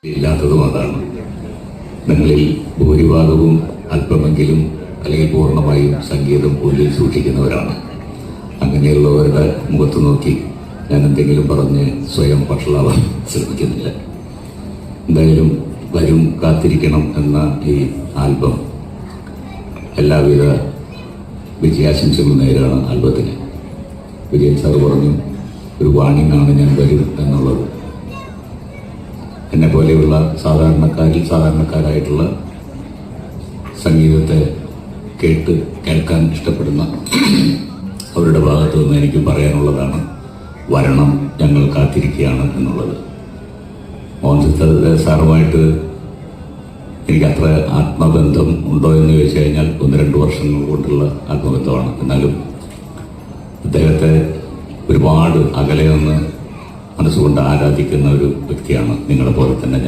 ഇല്ലാത്തതും അതാണ്. നിങ്ങളിൽ ഭൂരിഭാഗവും അല്പമെങ്കിലും അല്ലെങ്കിൽ പൂർണ്ണമായും സംഗീതം ഉള്ളിൽ സൂക്ഷിക്കുന്നവരാണ്. അങ്ങനെയുള്ളവരുടെ മുഖത്ത് നോക്കി ഞാൻ എന്തെങ്കിലും പറഞ്ഞ് സ്വയം വഷളാവാൻ ശ്രമിക്കുന്നില്ല. എന്തായാലും വരും കാത്തിരിക്കണം എന്ന ഈ ആൽബം എല്ലാവിധ വിജയാശംസകളും നേരാണ് ആൽബത്തിന്. വിജയൻ സാർ പറഞ്ഞു, ഒരു വാണിംഗാണ് ഞാൻ വരും എന്നുള്ളത്. എന്നെ പോലെയുള്ള സാധാരണക്കാരായിട്ടുള്ള സംഗീതത്തെ കേൾക്കാൻ ഇഷ്ടപ്പെടുന്ന അവരുടെ ഭാഗത്തു നിന്ന് എനിക്ക് പറയാനുള്ളതാണ്, വരണം, ഞങ്ങൾ കാത്തിരിക്കുകയാണ് എന്നുള്ളത്. മോഹൻ സാറുമായിട്ട് എനിക്ക് അത്ര ആത്മബന്ധം ഉണ്ടോ എന്ന് ചോദിച്ചു കഴിഞ്ഞാൽ 1-2 വർഷങ്ങൾ കൊണ്ടുള്ള ആത്മബന്ധമാണ്. എന്നാലും അദ്ദേഹത്തെ ഒരുപാട് അകലെ നിന്ന് മനസ്സുകൊണ്ട് ആരാധിക്കുന്ന ഒരു വ്യക്തിയാണ്. നിങ്ങളെ പോലെ തന്നെ